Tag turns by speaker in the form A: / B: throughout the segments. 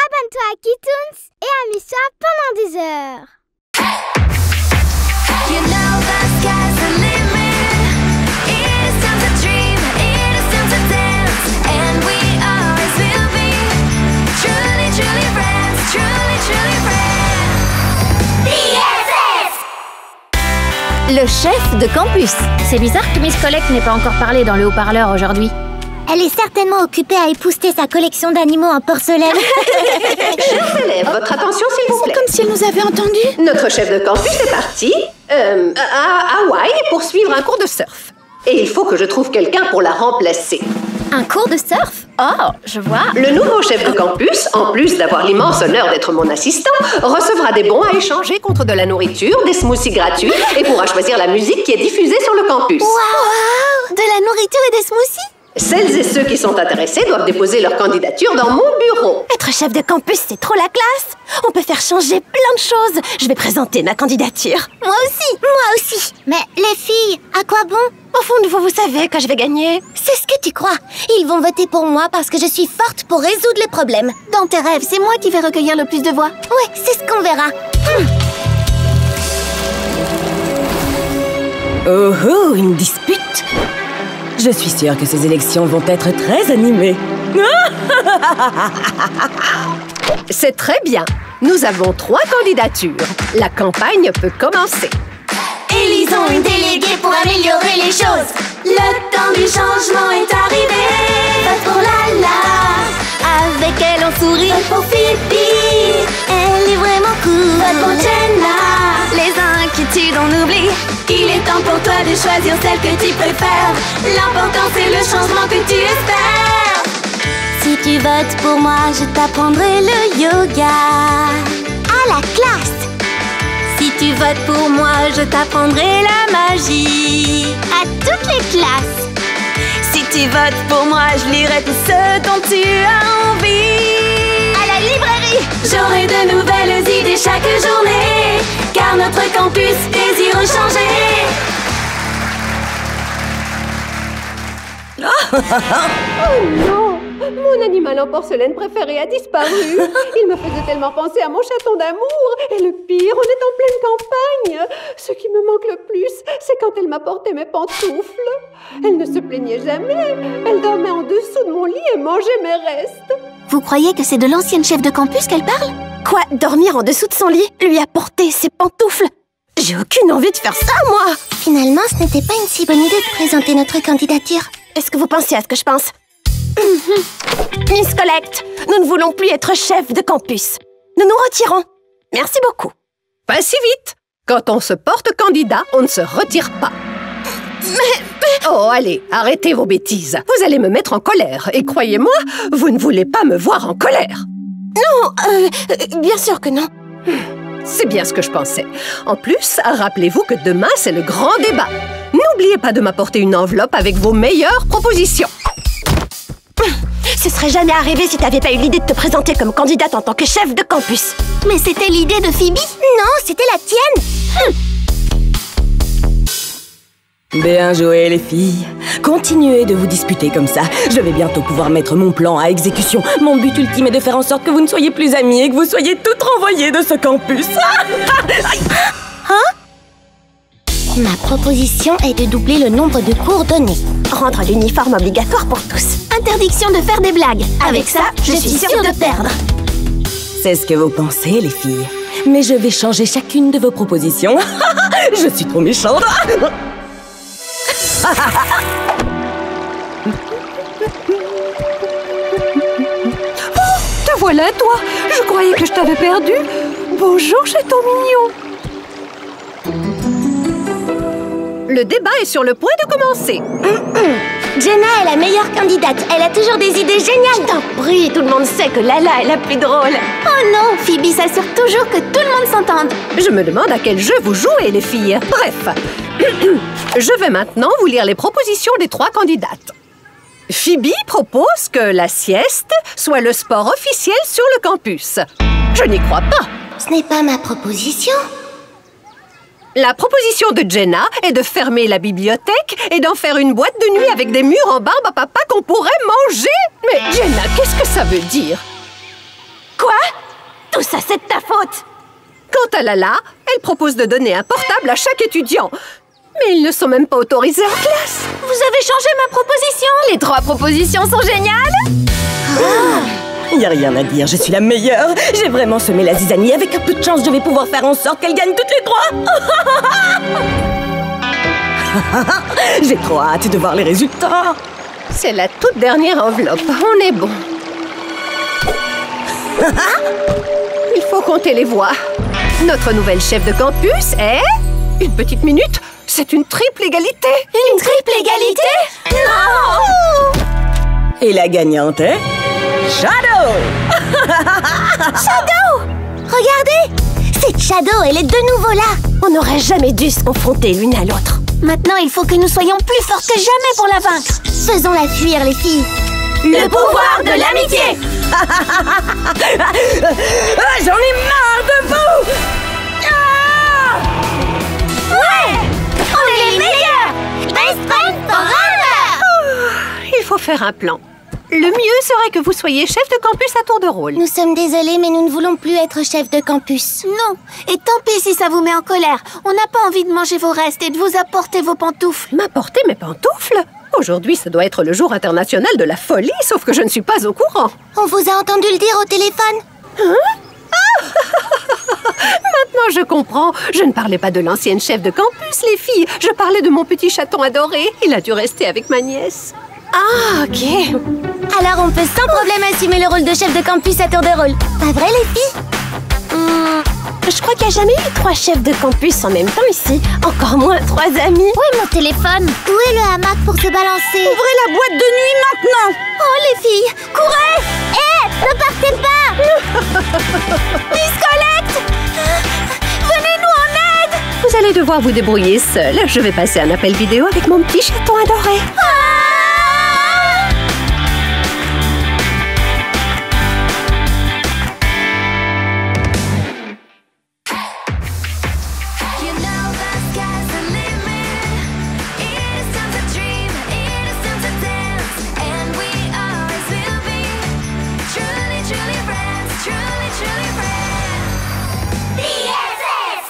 A: Abonne-toi à Kitoons et amuse-toi pendant des heures.
B: You know the sky's the limit. It is time to dream, it is time to dance, and we always will be truly, truly friends, truly, truly friends. BFF!
C: Le chef de campus. C'est bizarre que Miss Collect n'ait pas encore parlé dans le haut-parleur aujourd'hui.
A: Elle est certainement occupée à épousseter sa collection d'animaux en porcelaine.
D: Chers élèves, votre attention s'il vous plaît.
E: Comme si elle nous avait entendus.
D: Notre chef de campus est parti à Hawaï pour suivre un cours de surf. Et il faut que je trouve quelqu'un pour la remplacer.
C: Un cours de surf? Oh, je vois.
D: Le nouveau chef de campus, en plus d'avoir l'immense honneur d'être mon assistant, recevra des bons à échanger contre de la nourriture, des smoothies gratuits et pourra choisir la musique qui est diffusée sur le campus.
A: Wow! De la nourriture et des smoothies?
D: Celles et ceux qui sont intéressés doivent déposer leur candidature dans mon bureau.
E: Être chef de campus, c'est trop la classe. On peut faire changer plein de choses. Je vais présenter ma candidature.
A: Moi aussi. Mais les filles, à quoi bon?
E: Au fond de vous, vous savez que je vais gagner.
A: C'est ce que tu crois. Ils vont voter pour moi parce que je suis forte pour résoudre les problèmes. Dans tes rêves, c'est moi qui vais recueillir le plus de voix. Ouais, c'est ce qu'on verra.
F: Oh, une dispute. Je suis sûre que ces élections vont être très animées.
D: C'est très bien. Nous avons 3 candidatures. La campagne peut commencer.
B: Élisons une déléguée pour améliorer les choses. Le temps du changement est arrivé. Vote pour Lala.
C: Avec elle, on sourit.
B: Vote pour Phoebe.
A: Elle est vraiment cool.
B: Vote pour Jenna.
C: Les inquiétudes, on oublie.
B: Il est temps pour toi de choisir celle que tu préfères. L'important c'est le changement que tu espères.
A: Si tu votes pour moi, je t'apprendrai le yoga. À la classe.
C: Si tu votes pour moi, je t'apprendrai la magie.
A: À toutes les classes.
C: Si tu votes pour moi, je lirai tout ce dont tu as envie.
A: À la librairie.
B: J'aurai de nouvelles idées chaque journée, car notre campus désire changer.
D: Oh non! Mon animal en porcelaine préféré a disparu. Il me faisait tellement penser à mon chaton d'amour. Et le pire, on est en pleine campagne. Ce qui me manque le plus, c'est quand elle m'apportait mes pantoufles. Elle ne se plaignait jamais. Elle dormait en dessous de mon lit et mangeait mes restes.
A: Vous croyez que c'est de l'ancienne chef de campus qu'elle parle?
E: Quoi, dormir en dessous de son lit? Lui apporter ses pantoufles? J'ai aucune envie de faire ça, moi.
A: Finalement, ce n'était pas une si bonne idée de présenter notre candidature.
E: Est-ce que vous pensez à ce que je pense? Miss Collect, nous ne voulons plus être chef de campus. Nous nous retirons. Merci beaucoup.
D: Pas si vite. Quand on se porte candidat, on ne se retire pas. Oh, allez, arrêtez vos bêtises. Vous allez me mettre en colère. Et croyez-moi, vous ne voulez pas me voir en colère.
E: Non, bien sûr que non.
D: C'est bien ce que je pensais. En plus, rappelez-vous que demain, c'est le grand débat. N'oubliez pas de m'apporter une enveloppe avec vos meilleures propositions.
E: Ce serait jamais arrivé si t'avais pas eu l'idée de te présenter comme candidate en tant que chef de campus.
A: Mais c'était l'idée de Phoebe? Non, c'était la tienne.
F: Bien joué, les filles. Continuez de vous disputer comme ça. Je vais bientôt pouvoir mettre mon plan à exécution. Mon but ultime est de faire en sorte que vous ne soyez plus amies et que vous soyez toutes renvoyées de ce campus.
A: Ma proposition est de doubler le nombre de cours donnés.
E: Rendre l'uniforme obligatoire pour tous.
A: Interdiction de faire des blagues. Avec ça, je suis sûre de perdre.
F: C'est ce que vous pensez, les filles. Mais je vais changer chacune de vos propositions. Je suis trop méchante.
D: Te voilà, toi. Je croyais que je t'avais perdu. Bonjour, chaton mignon. Le débat est sur le point de commencer.
A: Jenna est la meilleure candidate. Elle a toujours des idées géniales.
E: T'en prie, tout le monde sait que Lala est la plus drôle.
A: Oh non, Phoebe s'assure toujours que tout le monde s'entende.
D: Je me demande à quel jeu vous jouez, les filles. Bref, je vais maintenant vous lire les propositions des 3 candidates. Phoebe propose que la sieste soit le sport officiel sur le campus. Je n'y crois pas.
A: Ce n'est pas ma proposition.
D: La proposition de Jenna est de fermer la bibliothèque et d'en faire une boîte de nuit avec des murs en barbe à papa qu'on pourrait manger. Mais Jenna, qu'est-ce que ça veut dire?
E: Quoi? Tout ça, c'est de ta faute!
D: Quant à Lala, elle propose de donner un portable à chaque étudiant. Mais ils ne sont même pas autorisés en classe.
E: Vous avez changé ma proposition? Les 3 propositions sont géniales!
F: Y a rien à dire, je suis la meilleure. J'ai vraiment semé la zizanie. Avec un peu de chance, je vais pouvoir faire en sorte qu'elle gagne toutes les 3. J'ai trop hâte de voir les résultats.
D: C'est la toute dernière enveloppe. On est bon. Il faut compter les voix. Notre nouvelle chef de campus est... Une petite minute, c'est une triple égalité.
E: Une triple égalité? Non!
F: Et la gagnante est... Shadow!
A: Shadow! Regardez! C'est Shadow, elle est de nouveau là!
E: On n'aurait jamais dû se confronter l'une à l'autre.
A: Maintenant, il faut que nous soyons plus forts que jamais pour la vaincre! Faisons-la fuir, les filles!
E: Le pouvoir de l'amitié!
F: J'en ai marre de vous!
A: Ouais! On est les meilleurs! Best friends forever!
D: Il faut faire un plan. Le mieux serait que vous soyez chef de campus à tour de rôle.
A: Nous sommes désolés, mais nous ne voulons plus être chef de campus.
E: Non, et tant pis si ça vous met en colère. On n'a pas envie de manger vos restes et de vous apporter vos pantoufles.
D: M'apporter mes pantoufles? Aujourd'hui, ça doit être le jour international de la folie, sauf que je ne suis pas au courant.
A: On vous a entendu le dire au téléphone?
D: Maintenant, je comprends. Je ne parlais pas de l'ancienne chef de campus, les filles. Je parlais de mon petit chaton adoré. Il a dû rester avec ma nièce.
E: Ah, ok.
A: Alors on peut sans problème assumer le rôle de chef de campus à tour de rôle. Pas vrai, les filles?
E: Je crois qu'il n'y a jamais eu 3 chefs de campus en même temps ici. Encore moins 3 amis.
A: Où est mon téléphone? Où est le hamac pour se balancer?
F: Ouvrez la boîte de nuit maintenant!
A: Oh, les filles, courez! Hé, ne partez pas! Miss Colette! Venez-nous en aide!
D: Vous allez devoir vous débrouiller seul. Je vais passer un appel vidéo avec mon petit chaton adoré.
B: You know the sky's the limit. It is time to dream, it is time to dance, and we always will be truly, truly friends, truly, truly friends. BFF!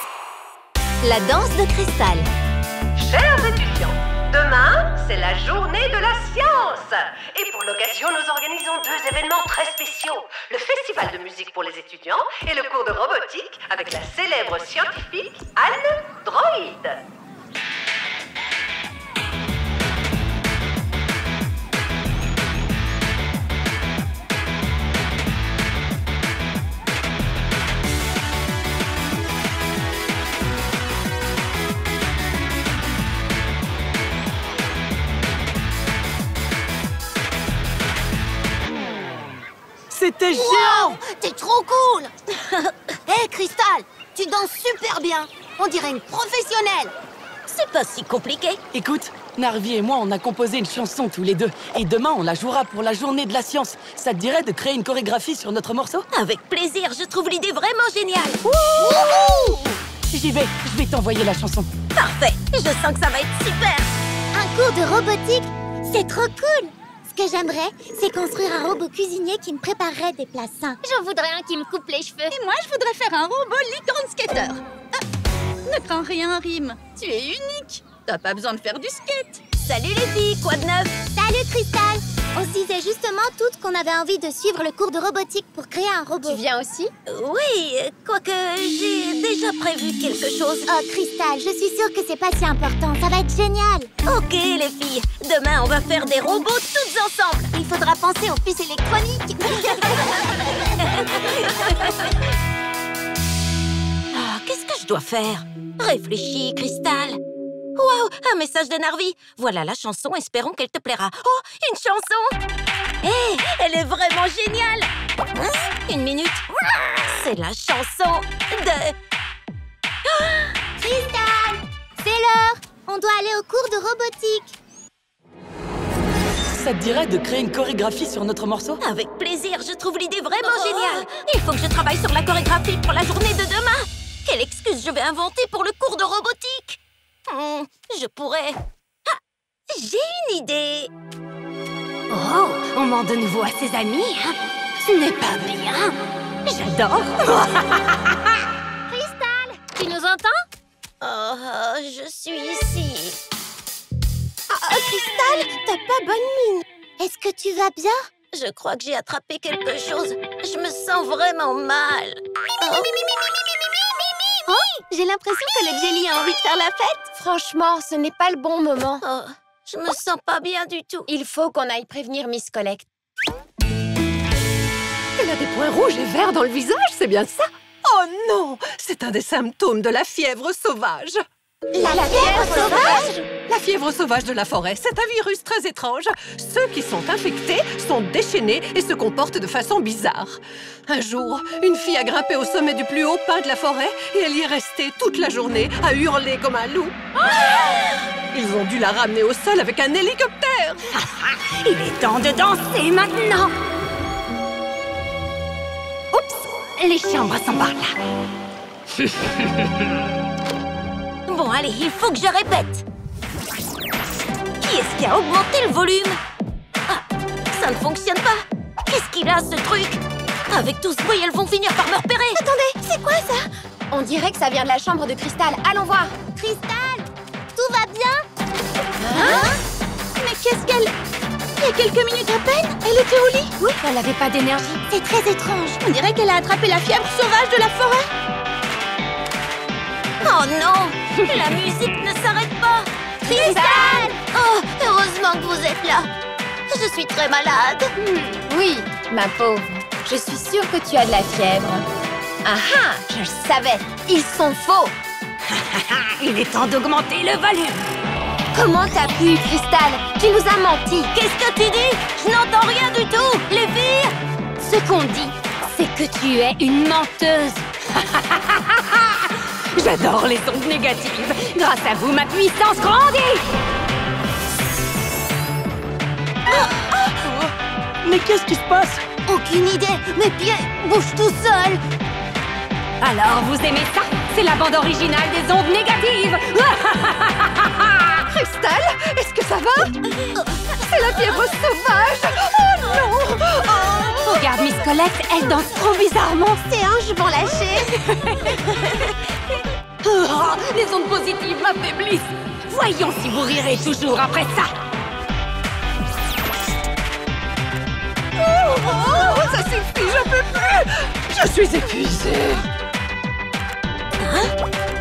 A: La danse de cristal.
D: Chers étudiants, demain, c'est la journée de la science. Et pour l'occasion, nous organisons 2 événements très spéciaux. Le festival de musique pour les étudiants et le cours de robotique avec la célèbre scientifique Anne Droid.
F: C'était géant!
A: T'es trop cool! Hé, Cristal, tu danses super bien! On dirait une professionnelle!
E: C'est pas si compliqué.
G: Écoute, Narvi et moi, on a composé une chanson tous les deux. Et demain, on la jouera pour la journée de la science. Ça te dirait de créer une chorégraphie sur notre morceau?
E: Avec plaisir, je trouve l'idée vraiment géniale.
G: J'y vais, je vais t'envoyer la chanson.
E: Parfait, je sens que ça va être super.
A: Un cours de robotique, c'est trop cool! Ce que j'aimerais, c'est construire un robot cuisinier qui me préparerait des plats sains. J'en voudrais un qui me coupe les cheveux.
H: Et moi, je voudrais faire un robot licorne skater. Ne crains rien, Rime. Tu es unique. T'as pas besoin de faire du skate.
E: Salut les filles, quoi de neuf?
A: Salut, Cristal! On se disait justement toutes qu'on avait envie de suivre le cours de robotique pour créer un robot.
H: Tu viens aussi?
E: Oui, quoique j'ai déjà prévu quelque chose.
A: Oh, Cristal, je suis sûre que c'est pas si important. Ça va être génial!
E: Ok les filles, demain on va faire des robots toutes ensemble.
A: Il faudra penser aux puces électroniques.
E: Ah, qu'est-ce que je dois faire? Réfléchis, Cristal. Waouh, un message de Narvi. Voilà la chanson, espérons qu'elle te plaira. Oh, une chanson! Hé, elle est vraiment géniale! Une minute. C'est la chanson de...
A: Cristal! C'est l'heure! On doit aller au cours de robotique.
G: Ça te dirait de créer une chorégraphie sur notre morceau?
E: Avec plaisir, je trouve l'idée vraiment géniale. Il faut que je travaille sur la chorégraphie pour la journée de demain. Quelle excuse je vais inventer pour le cours de robotique? Je pourrais... Ah, j'ai une idée.
I: Oh, on ment de nouveau à ses amis, hein? Ce n'est pas bien. J'adore.
A: Crystal, tu nous entends?
E: Oh, je suis ici.
A: Crystal, t'as pas bonne mine. Est-ce que tu vas bien?
E: Je crois que j'ai attrapé quelque chose. Je me sens vraiment mal.
A: Oh, j'ai l'impression que le Jelly a envie de faire la fête. Franchement, ce n'est pas le bon moment.
E: Oh, je me sens pas bien du tout.
A: Il faut qu'on aille prévenir Miss Collect.
D: Elle a des points rouges et verts dans le visage, c'est bien ça? Oh non! C'est un des symptômes de la fièvre sauvage.
A: La fièvre sauvage?
D: La fièvre sauvage de la forêt, c'est un virus très étrange. Ceux qui sont infectés sont déchaînés et se comportent de façon bizarre. Un jour, une fille a grimpé au sommet du plus haut pin de la forêt et elle y est restée toute la journée à hurler comme un loup. Ils ont dû la ramener au sol avec un hélicoptère.
I: Il est temps de danser maintenant. Oups, les chambres sont par là.
E: Bon, allez, il faut que je répète. Qui est-ce qui a augmenté le volume? Ah, ça ne fonctionne pas. Qu'est-ce qu'il a, ce truc? Avec tout ce bruit, elles vont finir par me repérer.
A: Attendez, c'est quoi ça? On dirait que ça vient de la chambre de Crystal. Allons voir. Crystal, tout va bien? Hein? Mais qu'est-ce qu'elle... Il y a quelques minutes à peine, elle était au lit.
I: Oui, elle n'avait pas d'énergie.
A: C'est très étrange. On dirait qu'elle a attrapé la fièvre sauvage de la forêt.
E: Oh non, la musique ne s'arrête pas.
A: Crystal!
E: Oh, heureusement que vous êtes là. Je suis très malade.
A: Oui, ma pauvre. Je suis sûre que tu as de la fièvre. Ah ah, je le savais. Ils sont faux.
I: Il est temps d'augmenter le volume.
A: Comment t'as pu, Crystal? Tu nous as menti.
E: Qu'est-ce que tu dis? Je n'entends rien du tout. Les filles?
I: Ce qu'on dit, c'est que tu es une menteuse. J'adore les ondes négatives. Grâce à vous, ma puissance grandit.
G: Mais qu'est-ce qui se passe?
E: Aucune idée. Mes pieds bougent tout seuls.
I: Alors, vous aimez ça? C'est la bande originale des ondes négatives.
D: Cristal, est-ce que ça va? C'est la fièvre sauvage. Oh non! Oh.
I: Regarde Miss Collect, elle danse trop bizarrement.
A: Ses hanches vont lâcher.
I: Oh, les ondes positives m'affaiblissent. Voyons si vous rirez toujours après ça.
D: Oh, ça suffit, j'en peux plus. Je suis épuisée.
E: Hein?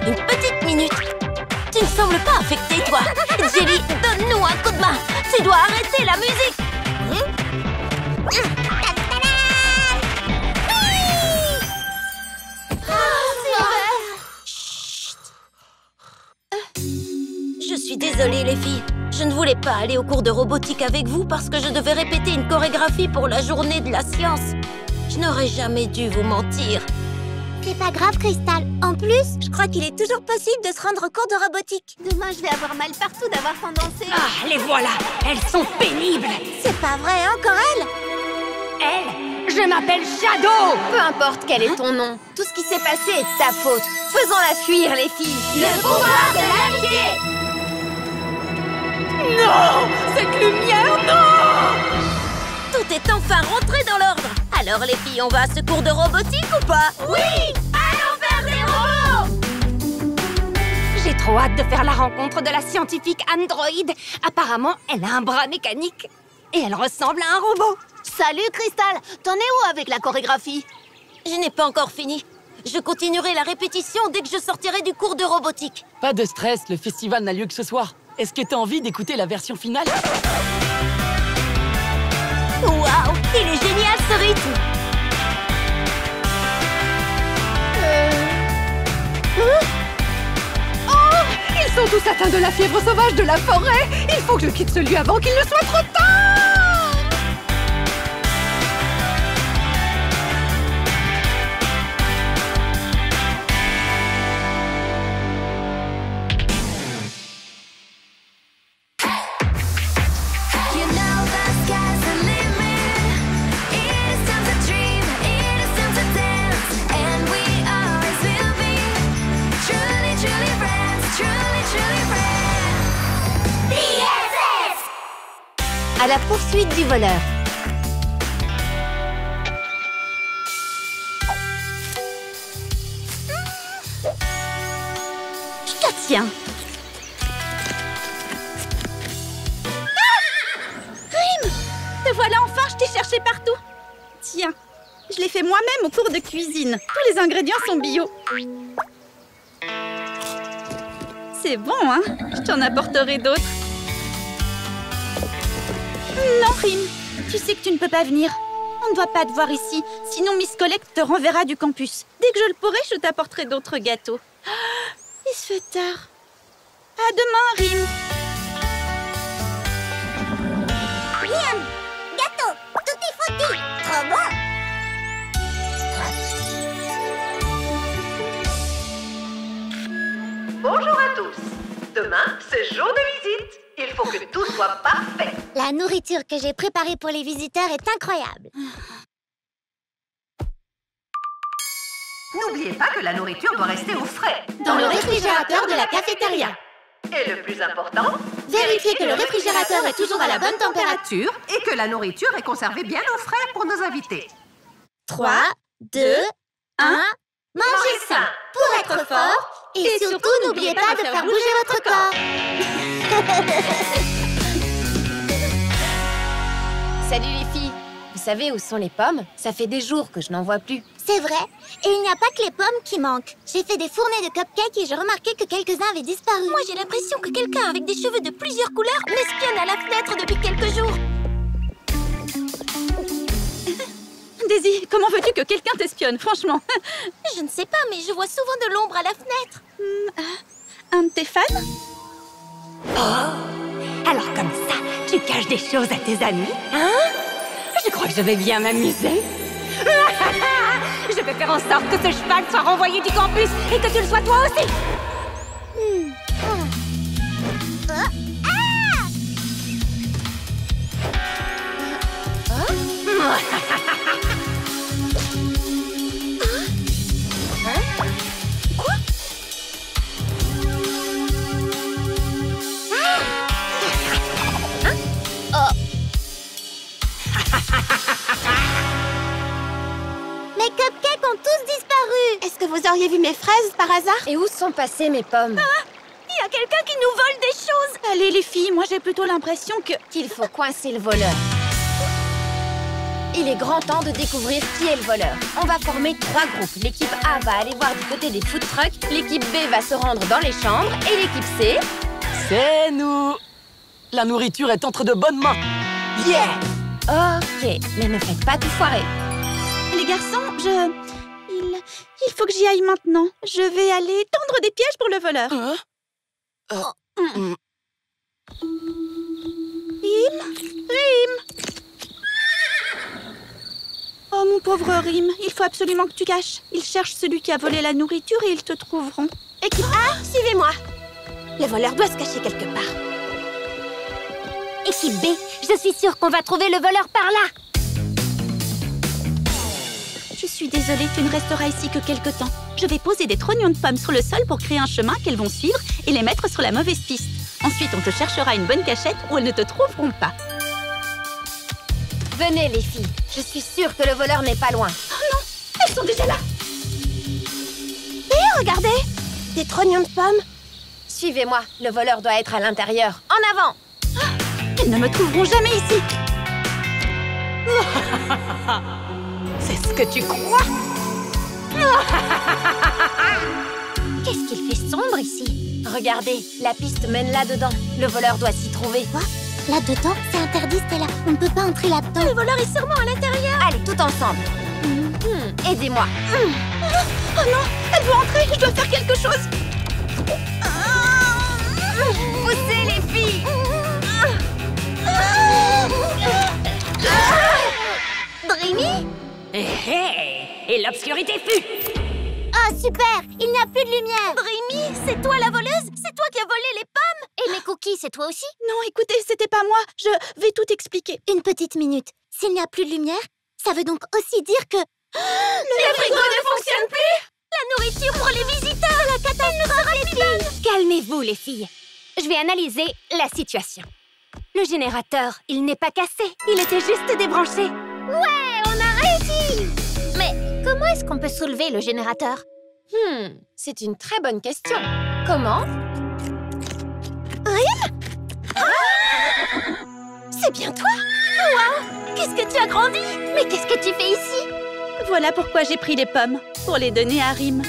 E: Une petite minute. Tu ne sembles pas affectée, toi. Jelly, donne-nous un coup de main. Tu dois arrêter la musique. Je suis désolée, les filles. Je ne voulais pas aller au cours de robotique avec vous parce que je devais répéter une chorégraphie pour la journée de la science. Je n'aurais jamais dû vous mentir.
A: C'est pas grave, Crystal. En plus, je crois qu'il est toujours possible de se rendre au cours de robotique. Demain, je vais avoir mal partout d'avoir tant dansé.
I: Ah, les voilà. Elles sont pénibles.
A: C'est pas vrai, encore elle?
I: Elle, je m'appelle Shadow.
A: Peu importe quel est ton nom, tout ce qui s'est passé est de ta faute. Faisons-la fuir, les filles.
I: Le pouvoir de l'amitié. Non! Cette lumière, non!
E: Tout est enfin rentré dans l'ordre. Alors, les filles, on va à ce cours de robotique ou pas?
I: Oui! Allons faire des robots! J'ai trop hâte de faire la rencontre de la scientifique androïde. Apparemment, elle a un bras mécanique. Et elle ressemble à un robot.
A: Salut, Crystal. T'en es où avec la chorégraphie?
E: Je n'ai pas encore fini. Je continuerai la répétition dès que je sortirai du cours de robotique.
G: Pas de stress, le festival n'a lieu que ce soir. Est-ce que t'as envie d'écouter la version finale?
E: Waouh! Il est génial, ce rythme!
D: Oh! Ils sont tous atteints de la fièvre sauvage de la forêt. Il faut que je quitte ce lieu avant qu'il ne soit trop tard.
B: You know the sky's the limit. It is time to dream, it is time to dance, and we always will be
A: à la poursuite du voleur.
H: Je te tiens. Rim! Te voilà enfin, je t'ai cherché partout. Tiens, je l'ai fait moi-même au cours de cuisine. Tous les ingrédients sont bio. C'est bon, hein? Je t'en apporterai d'autres. Non, Rim, tu sais que tu ne peux pas venir. On ne doit pas te voir ici, sinon Miss Collect te renverra du campus. Dès que je le pourrai, je t'apporterai d'autres gâteaux. Il se fait tard. À demain, Rim.
A: Miam! Gâteau! Tutti frutti! Trop bon!
D: Bonjour à tous. Demain, c'est jour de visite. Il faut que tout soit parfait.
A: La nourriture que j'ai préparée pour les visiteurs est incroyable.
D: N'oubliez pas que la nourriture doit rester au frais.
A: Dans le réfrigérateur de la cafétéria.
D: Et le plus important,
A: Vérifiez que le réfrigérateur est toujours à la bonne température.
D: et que la nourriture est conservée bien au frais pour nos invités.
A: 3, 2, 1... Mangez sain pour être fort. Et surtout, n'oubliez pas de faire bouger votre corps.
J: Salut les filles. Vous savez où sont les pommes? Ça fait des jours que je n'en vois plus.
A: C'est vrai. Et il n'y a pas que les pommes qui manquent. J'ai fait des fournées de cupcakes et j'ai remarqué que quelques-uns avaient disparu.
E: Moi, j'ai l'impression que quelqu'un avec des cheveux de plusieurs couleurs m'espionne à la fenêtre depuis quelques jours.
H: Daisy, comment veux-tu que quelqu'un t'espionne, franchement?
E: Je ne sais pas, mais je vois souvent de l'ombre à la fenêtre.
H: Un de tes fans?
I: Alors comme ça, tu caches des choses à tes amis, hein? Je crois que je vais bien m'amuser. Je vais faire en sorte que ce cheval soit renvoyé du campus et que tu le sois toi aussi.
A: Mes cupcakes ont tous disparu. Est-ce que vous auriez vu mes fraises par hasard?
J: Et où sont passées mes pommes?
E: Il y a quelqu'un qui nous vole des choses.
H: Allez, les filles, moi j'ai plutôt l'impression que...
J: Qu'il faut coincer le voleur. Il est grand temps de découvrir qui est le voleur. On va former 3 groupes. L'équipe A va aller voir du côté des food trucks, l'équipe B va se rendre dans les chambres et l'équipe C...
G: C'est nous. La nourriture est entre de bonnes mains.
J: Yeah! Ok, mais ne faites pas tout foirer.
H: Les garçons, il faut que j'y aille maintenant. Je vais aller tendre des pièges pour le voleur. Rim! Oh, mon pauvre Rim, il faut absolument que tu caches. Ils cherchent celui qui a volé la nourriture et ils te trouveront.
A: Équipe A, suivez-moi. Le voleur doit se cacher quelque part. Équipe B, je suis sûre qu'on va trouver le voleur par là.
H: Je suis désolée, tu ne resteras ici que quelque temps. Je vais poser des trognons de pommes sur le sol pour créer un chemin qu'elles vont suivre et les mettre sur la mauvaise piste. Ensuite, on te cherchera une bonne cachette où elles ne te trouveront pas.
J: Venez les filles, je suis sûre que le voleur n'est pas loin.
H: Oh non, elles sont déjà là.
A: Hé, regardez, des trognons de pommes.
J: Suivez-moi, le voleur doit être à l'intérieur. En avant!
H: Elles ne me trouveront jamais ici.
I: C'est ce que tu crois?
A: Qu'est-ce qu'il fait sombre ici?
J: Regardez, la piste mène là-dedans. Le voleur doit s'y trouver.
A: Quoi? Là-dedans? C'est interdit, Stella. On ne peut pas entrer là-dedans.
E: Le voleur est sûrement à l'intérieur.
J: Allez, tout ensemble. Aidez-moi.
H: Oh non, elle veut entrer, je dois faire quelque chose.
J: Poussez les filles!
A: Dreamy?
I: Et l'obscurité fut.
A: Oh, super! Il n'y a plus de lumière.
E: Dreamy, c'est toi la voleuse? C'est toi qui as volé les pommes?
A: Et mes cookies, c'est toi aussi?
H: Non, écoutez, c'était pas moi. Je vais tout expliquer.
A: Une petite minute. S'il n'y a plus de lumière, ça veut donc aussi dire que...
E: Le frigo ne fonctionne plus. La nourriture pour les visiteurs, la catastrophe.
I: Calmez-vous, les filles. Je vais analyser la situation. Le générateur, il n'est pas cassé. Il était juste débranché.
A: Ouais, on a réussi! Mais comment est-ce qu'on peut soulever le générateur?
J: C'est une très bonne question. Comment?
A: C'est bien toi? Wow! Qu'est-ce que tu as grandi? Mais qu'est-ce que tu fais ici?
H: Voilà pourquoi j'ai pris les pommes, pour les donner à Rim.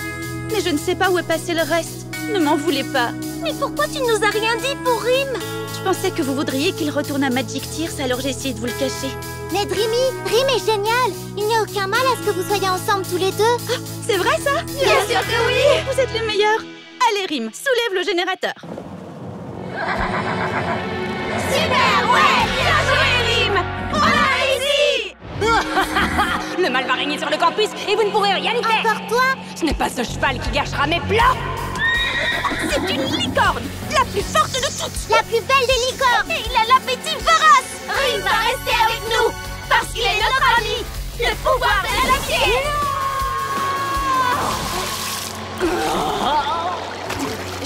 H: Mais je ne sais pas où est passé le reste. Ne m'en voulez pas.
A: Mais pourquoi tu nous as rien dit pour Rim?
H: Je pensais que vous voudriez qu'il retourne à Magic Tears, alors j'ai essayé de vous le cacher.
A: Mais Dreamy, Rim est génial! Il n'y a aucun mal à ce que vous soyez ensemble tous les deux.
H: C'est vrai ça?
A: Bien sûr que oui!
H: Vous êtes les meilleurs. Allez Rim, soulève le générateur.
A: Super! Ouais! Bien joué, Rim! On a réussi!
I: Le mal va régner sur le campus et vous ne pourrez rien y faire.
A: Encore toi?
I: Ce n'est pas ce cheval qui gâchera mes plans.
A: C'est une licorne! La plus forte de toutes! La plus belle des licornes! Et il a l'appétit féroce! Rim va rester avec nous! Parce qu'il est notre ami! Le pouvoir de l'amitié!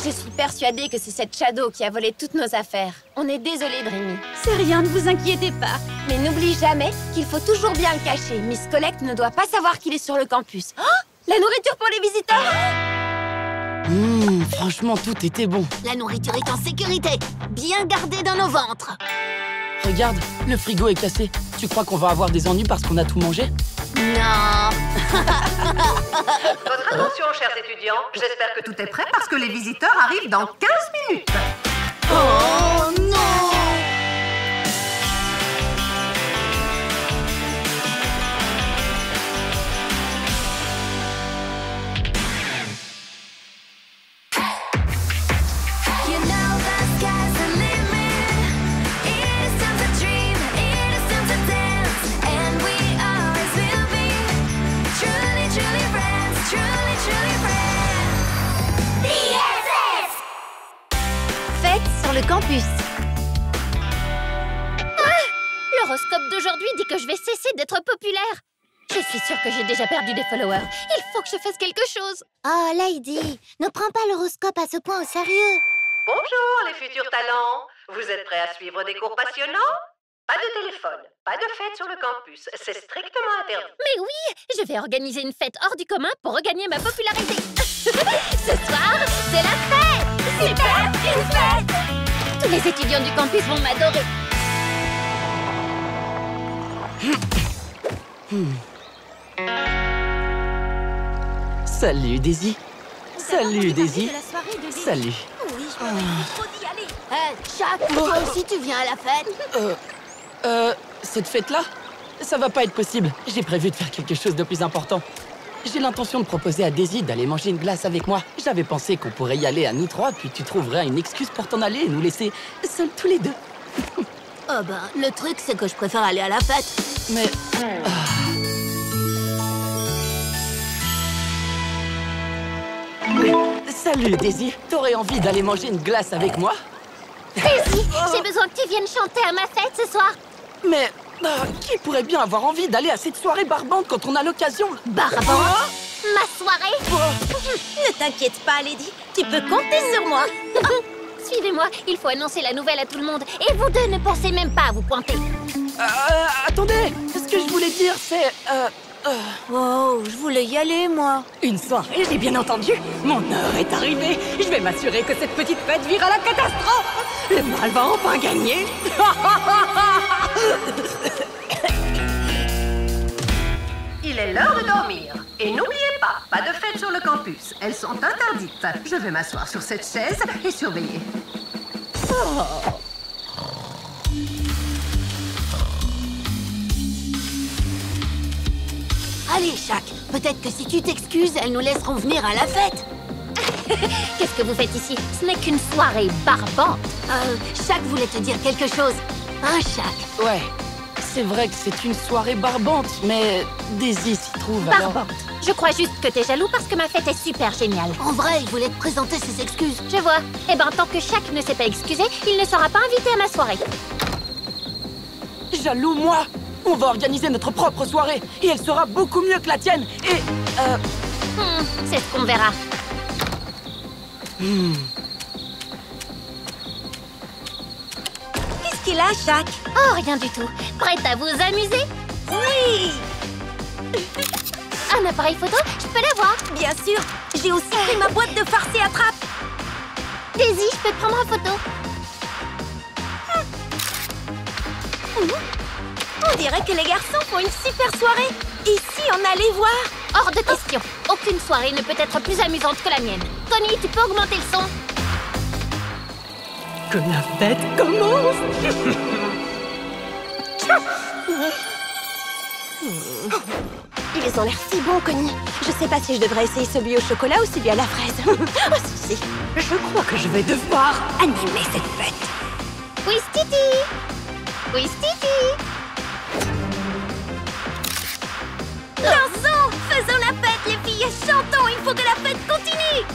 J: Je suis persuadée que c'est cette Shadow qui a volé toutes nos affaires. On est désolé, Dreamy.
H: C'est rien, ne vous inquiétez pas.
J: Mais n'oublie jamais qu'il faut toujours bien le cacher. Miss Collect ne doit pas savoir qu'il est sur le campus. Oh, la nourriture pour les visiteurs!
G: Franchement, tout était bon.
A: La nourriture est en sécurité! Bien gardée dans nos ventres!
G: Regarde, le frigo est cassé. Tu crois qu'on va avoir des ennuis parce qu'on a tout mangé?
A: Non!
D: Votre attention, chers étudiants. J'espère que tout est prêt parce que les visiteurs arrivent dans 15 minutes.
A: Oh non!
B: You know the sky's the limit. It is time to dream, it is time to dance, and we always will be truly, truly friends, truly, truly friends. BFFs!
A: Fête sur le campus. L'horoscope d'aujourd'hui dit que je vais cesser d'être populaire. Je suis sûre que j'ai déjà perdu des followers. Il faut que je fasse quelque chose. Oh, Lady, ne prends pas l'horoscope à ce point au sérieux.
D: Bonjour, les futurs talents. Vous êtes prêts à suivre des cours passionnants? Pas de téléphone, pas de fête sur le campus. C'est strictement interdit.
A: Mais oui, je vais organiser une fête hors du commun pour regagner ma popularité. Ce soir, c'est la fête! Super, une fête! Tous les étudiants du campus vont m'adorer.
G: Salut, Daisy. Salut, Daisy. Salut.
A: Oui, je me trop d'y aller. Hé, Shaq, toi aussi tu viens à la fête?
G: Cette fête-là, ça va pas être possible. J'ai prévu de faire quelque chose de plus important. J'ai l'intention de proposer à Daisy d'aller manger une glace avec moi. J'avais pensé qu'on pourrait y aller à nous trois, puis tu trouverais une excuse pour t'en aller et nous laisser seuls tous les deux.
A: Oh ben, le truc c'est que je préfère aller à la fête.
G: Mais... Salut, Daisy. T'aurais envie d'aller manger une glace avec moi?
A: Daisy, j'ai besoin que tu viennes chanter à ma fête ce soir.
G: Mais... qui pourrait bien avoir envie d'aller à cette soirée barbante quand on a l'occasion?
A: Barbante? Ma soirée?
H: Ne t'inquiète pas, Lady. Tu peux compter sur moi.
A: Suivez-moi, il faut annoncer la nouvelle à tout le monde. Et vous deux, ne pensez même pas à vous pointer.
G: Attendez. Ce que je voulais dire, c'est...
H: Oh, je voulais y aller, moi.
I: Une soirée, j'ai bien entendu. Mon heure est arrivée. Je vais m'assurer que cette petite fête vire à la catastrophe. Le mal va enfin gagner.
D: Il est l'heure de dormir. Et n'oubliez pas de fête sur le campus. Elles sont interdites. Je vais m'asseoir sur cette chaise et surveiller.
A: Allez, Shaq, peut-être que si tu t'excuses, elles nous laisseront venir à la fête. Qu'est-ce que vous faites ici? Ce n'est qu'une soirée barbante. Shaq voulait te dire quelque chose. Hein, Shaq?
G: Ouais, c'est vrai que c'est une soirée barbante, mais Daisy s'y trouve alors...
A: Barbante. Je crois juste que t'es jaloux parce que ma fête est super géniale. En vrai, il voulait te présenter ses excuses. Je vois. Eh ben, tant que Shaq ne s'est pas excusé, il ne sera pas invité à ma soirée.
G: Jaloux, moi? On va organiser notre propre soirée, et elle sera beaucoup mieux que la tienne, et...
A: c'est ce qu'on verra.
H: Qu'est-ce
E: Qu'est-ce qu'il a, Shaq?
A: Oh, rien du tout. Prête à vous amuser?
E: Oui!
A: Un appareil photo, je peux l'avoir.
E: Bien sûr! J'ai aussi pris ma boîte de farce et attrape!
A: Daisy, je peux te prendre en photo.
E: On dirait que les garçons font une super soirée! Ici, on allait voir!
A: Hors de question. Aucune soirée ne peut être plus amusante que la mienne. Tony, tu peux augmenter le son?
G: Que la fête commence.
H: Ils ont l'air si bons, Connie. Je sais pas si je devrais essayer celui au chocolat ou celui à la fraise. Oh, si.
I: Je crois que je vais devoir animer cette fête.
A: Oui, Titi. Oui, Titi.
E: Dansons! Faisons la fête, les filles! Chantons! Il faut que la fête continue!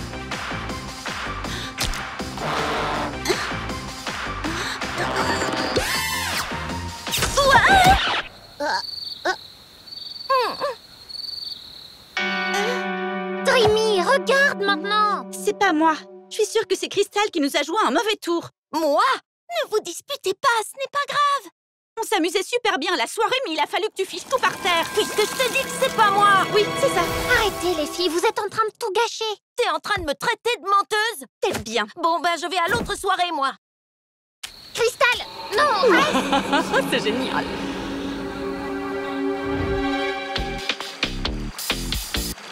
A: Dreamy, regarde maintenant.
H: C'est pas moi. Je suis sûre que c'est Crystal qui nous a joué un mauvais tour.
E: Moi? Ne vous disputez pas, ce n'est pas grave!
H: On s'amusait super bien la soirée, mais il a fallu que tu fiches tout par terre.
E: Puisque je te dis que c'est pas moi!
H: Oui, c'est ça.
A: Arrêtez, les filles, vous êtes en train de tout gâcher.
E: T'es en train de me traiter de menteuse?
H: T'es bien.
E: Bon, ben, je vais à l'autre soirée, moi!
A: Crystal, non, reste.
G: C'est génial.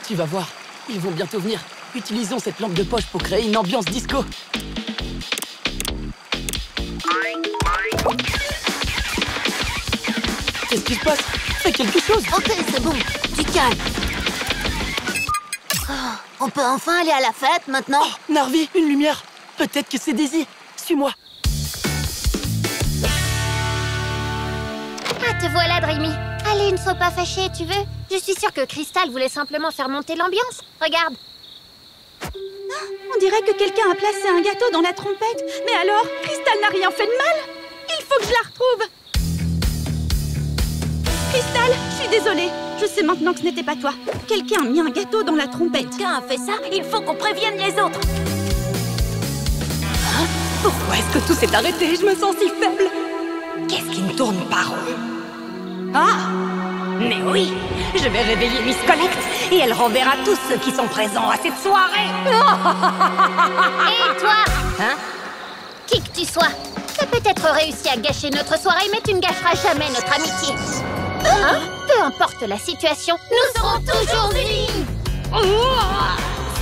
G: Tu vas voir, ils vont bientôt venir. Utilisons cette lampe de poche pour créer une ambiance disco. Qu'est-ce qui se passe? Fais quelque chose!
E: Ok, c'est bon, du calme. On peut enfin aller à la fête, maintenant?
G: Oh, Narvi, une lumière! Peut-être que c'est Daisy. Suis-moi.
A: Ah, te voilà, Dreamy. Allez, ne sois pas fâchée, tu veux? Je suis sûre que Crystal voulait simplement faire monter l'ambiance. Regarde.
H: On dirait que quelqu'un a placé un gâteau dans la trompette. Mais alors, Crystal n'a rien fait de mal? Il faut que je la retrouve. Crystal, je suis désolée. Je sais maintenant que ce n'était pas toi. Quelqu'un a mis un gâteau dans la trompette.
E: Quelqu'un a fait ça? Il faut qu'on prévienne les autres!
I: Pourquoi est-ce que tout s'est arrêté? Je me sens si faible. Qu'est-ce qui ne tourne pas rond? Ah! Mais oui, je vais réveiller Miss Collect et elle renverra tous ceux qui sont présents à cette soirée.
A: Et toi?
I: Hein?
A: Qui que tu sois, t'as peut-être réussi à gâcher notre soirée, mais tu ne gâcheras jamais notre amitié. Hein? Peu importe la situation, nous serons toujours unis.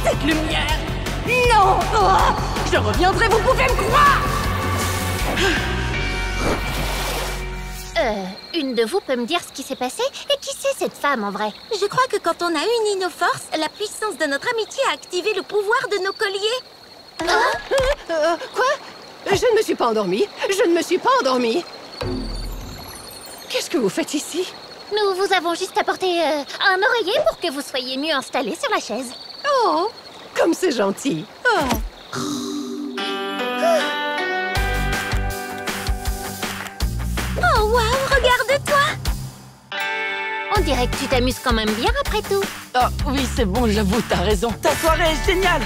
I: Cette lumière! Non! Je reviendrai, vous pouvez me croire!
A: Une de vous peut me dire ce qui s'est passé? Et qui c'est cette femme en vrai?
E: Je crois que quand on a uni nos forces, la puissance de notre amitié a activé le pouvoir de nos colliers.
D: Quoi? Je ne me suis pas endormie. Je ne me suis pas endormie. Qu'est-ce que vous faites ici?
A: Nous vous avons juste apporté un oreiller pour que vous soyez mieux installés sur la chaise.
D: Oh, comme c'est gentil. Oh.
E: Oh waouh, regarde-toi!
A: On dirait que tu t'amuses quand même bien après tout.
G: Ah oui, c'est bon, j'avoue, t'as raison. Ta soirée est géniale!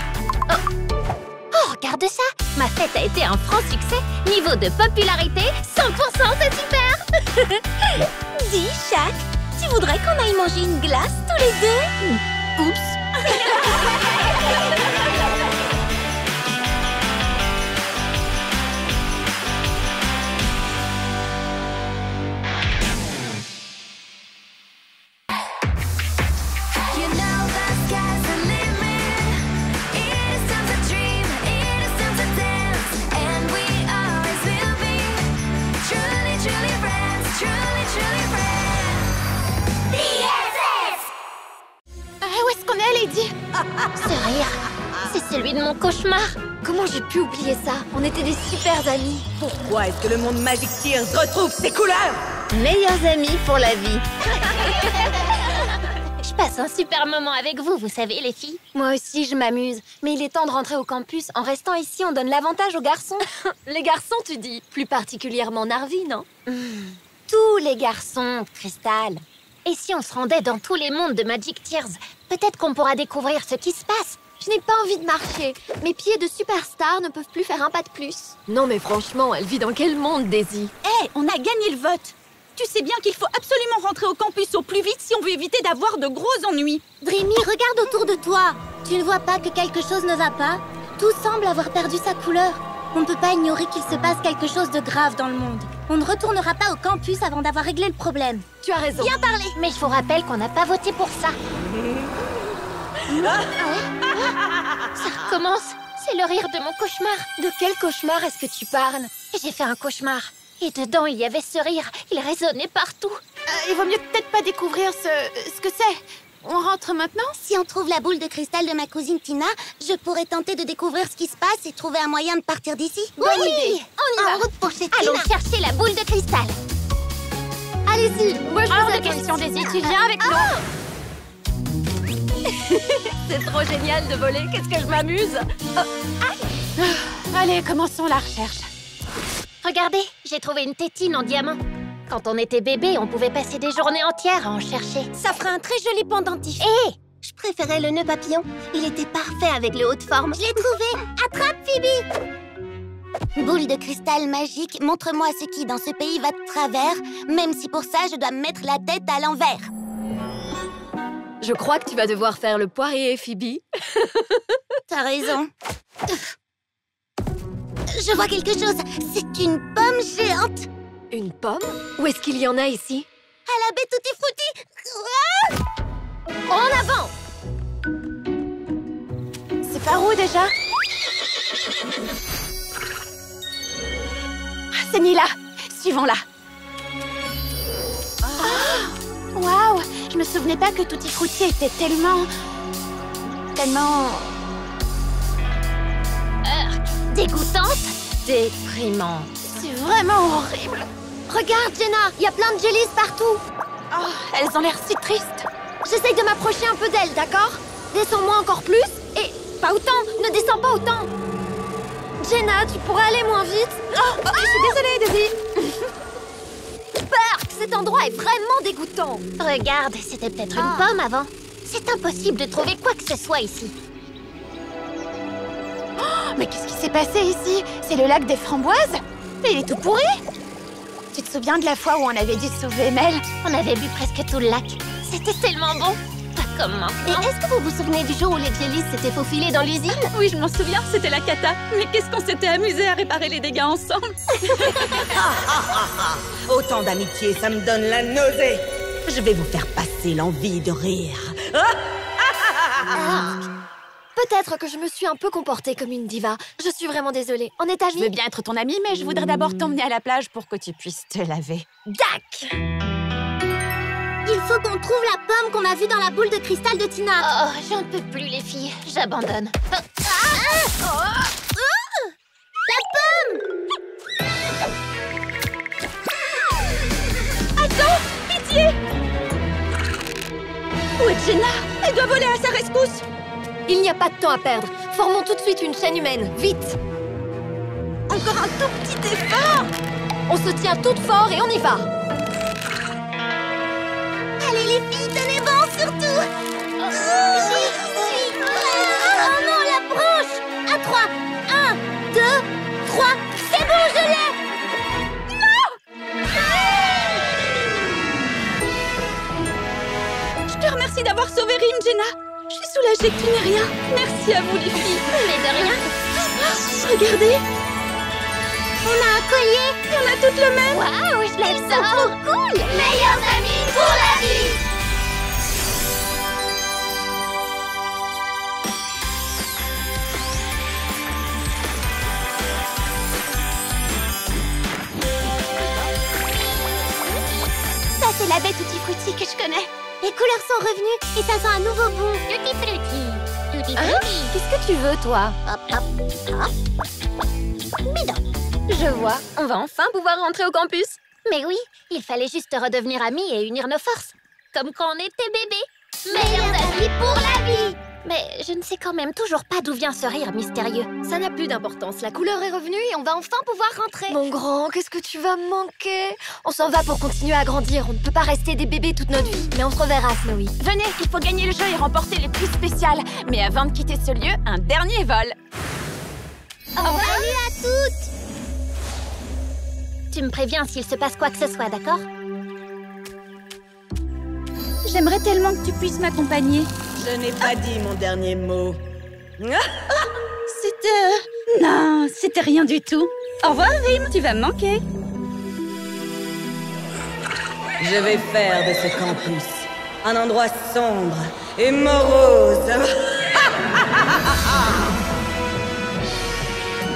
A: Oh, regarde ça! Ma fête a été un franc succès. Niveau de popularité, 100%, c'est super!
E: Dis, Shaq, tu voudrais qu'on aille manger une glace tous les deux? Oups!
B: You know the sky's the limit. It is time to dream, it is time to dance, and we always will be truly, truly friends, truly, truly friends. BFF!
A: Où est-ce qu'on est, Lady? Ce rire, c'est celui de mon cauchemar. Comment j'ai pu oublier ça? On était des super amis.
C: Pourquoi est-ce que le monde Magic Tears retrouve ses couleurs?
J: Meilleurs amis pour la vie.
A: Je passe un super moment avec vous, vous savez, les filles. Moi aussi, je m'amuse. Mais il est temps de rentrer au campus. En restant ici, on donne l'avantage aux garçons.
J: Les garçons, tu dis. Plus particulièrement Narvi, non?
A: Tous les garçons, Crystal. Et si on se rendait dans tous les mondes de Magic Tears, peut-être qu'on pourra découvrir ce qui se passe. Je n'ai pas envie de marcher. Mes pieds de superstar ne peuvent plus faire un pas de plus.
J: Non mais franchement, elle vit dans quel monde, Daisy?
H: Hé, on a gagné le vote. Tu sais bien qu'il faut absolument rentrer au campus au plus vite si on veut éviter d'avoir de gros ennuis.
A: Dreamy, regarde autour de toi. Tu ne vois pas que quelque chose ne va pas? Tout semble avoir perdu sa couleur. On ne peut pas ignorer qu'il se passe quelque chose de grave dans le monde. On ne retournera pas au campus avant d'avoir réglé le problème.
J: Tu as raison.
A: Bien parlé. Mais je vous rappelle qu'on n'a pas voté pour ça. Ça recommence. C'est le rire de mon cauchemar.
J: De quel cauchemar est-ce que tu parles?
A: J'ai fait un cauchemar. Et dedans, il y avait ce rire. Il résonnait partout.
H: Il vaut mieux peut-être pas découvrir ce que c'est. On rentre maintenant?
A: Si on trouve la boule de cristal de ma cousine Tina, je pourrais tenter de découvrir ce qui se passe et trouver un moyen de partir d'ici.
H: Bonne idée.
A: On y va. En route pour chez Tina. Allons chercher la boule de cristal. Allez-y. Moi, je
H: Hors
A: vous
H: de
A: attends
H: question,
A: ici.
H: Daisy, tu viens avec nous.
J: C'est trop génial de voler, qu'est-ce que je m'amuse.
H: Allez, commençons la recherche.
A: Regardez, j'ai trouvé une tétine en diamant. Quand on était bébé, on pouvait passer des journées entières à en chercher. Ça ferait un très joli pendentif. Hé, je préférais le nœud papillon. Il était parfait avec le haut de forme. Je l'ai trouvé. Attrape, Phoebe. Boule de cristal magique, montre-moi ce qui, dans ce pays, va de travers, même si pour ça, je dois me mettre la tête à l'envers.
J: Je crois que tu vas devoir faire le poirier, Phoebe.
A: T'as raison. Je vois quelque chose. C'est une pomme géante.
J: Une pomme? Où est-ce qu'il y en a ici?
A: À la baie Tutti Frutti. En avant.
H: C'est par où déjà? C'est Nila. Suivons-la. Waouh! Je me souvenais pas que Tutti Frutti était tellement...
A: Dégoûtante.
J: Déprimant.
H: C'est vraiment horrible.
A: Regarde, Jenna, il y a plein de jellies partout.
H: Oh, elles ont l'air si tristes.
A: J'essaye de m'approcher un peu d'elles, d'accord? Descends-moi encore plus. Et pas autant, ne descends pas autant. Jenna, tu pourrais aller moins vite?
H: Je suis désolée, Daisy.
A: Burk, cet endroit est vraiment dégoûtant. Regarde, c'était peut-être une pomme avant. C'est impossible de trouver quoi que ce soit ici.
H: Mais qu'est-ce qui s'est passé ici? C'est le lac des framboises? Mais il est tout pourri. Tu te souviens de la fois où on avait dû sauver Mel?
A: On avait bu presque tout le lac. C'était tellement bon. Pas comme maintenant. Et est-ce que vous vous souvenez du jour où les jellies s'étaient faufilés dans l'usine?
H: Oui, je m'en souviens, c'était la cata. Mais qu'est-ce qu'on s'était amusé à réparer les dégâts ensemble.
K: Autant d'amitié, ça me donne la nausée. Je vais vous faire passer l'envie de rire.
J: Peut-être que je me suis un peu comportée comme une diva. Je suis vraiment désolée. On est
H: Je
J: amis?
H: veux bien être ton amie, mais je voudrais d'abord t'emmener à la plage pour que tu puisses te laver.
J: Dac!
A: Il faut qu'on trouve la pomme qu'on a vue dans la boule de cristal de Tina. Oh, j'en peux plus, les filles. J'abandonne. La pomme!
H: Attends! Pitié! Où est Jenna? Elle doit voler à sa rescousse.
J: Il n'y a pas de temps à perdre. Formons tout de suite une chaîne humaine. Vite!
H: Encore un tout petit effort.
J: On se tient toutes fort et on y va.
A: Allez, les filles, tenez bon, surtout! J'y suis! Oh non, la branche! À 3! 1, 2, 3! C'est bon, je l'ai!
H: Je te remercie d'avoir sauvé Rim, Jenna. Je suis soulagée que tu n'aies rien. Merci à vous, les filles.
A: Mais de rien!
H: Regardez,
A: On a un collier!
H: on a toutes le même.
A: Waouh, je l'aime ça! Trop cool! Meilleurs amis pour la vie! Ça, c'est la baie Tutti Frutti que je connais. Les couleurs sont revenues et ça sent à nouveau bon. Tutti Frutti! Tutti Frutti!
J: Qu'est-ce que tu veux, toi?
A: Hop, hop, hop. Bidon.
J: Je vois. On va enfin pouvoir rentrer au campus.
A: Mais oui, il fallait juste redevenir amis et unir nos forces. Comme quand on était bébés. Meilleurs amis pour la vie! Mais je ne sais quand même toujours pas d'où vient ce rire mystérieux.
J: Ça n'a plus d'importance, la couleur est revenue et on va enfin pouvoir rentrer.
A: Mon grand, qu'est-ce que tu vas me manquer? On s'en va pour continuer à grandir, on ne peut pas rester des bébés toute notre vie. Mais on se reverra, Snowy.
H: Venez, il faut gagner le jeu et remporter les prix spéciaux. Mais avant de quitter ce lieu, un dernier vol.
A: Salut à toutes! Tu me préviens s'il se passe quoi que ce soit, d'accord?
H: J'aimerais tellement que tu puisses m'accompagner.
K: Je n'ai pas dit mon dernier mot.
H: C'était... Non, c'était rien du tout. Au revoir, Rim, tu vas me manquer.
K: Je vais faire de ce campus un endroit sombre et morose.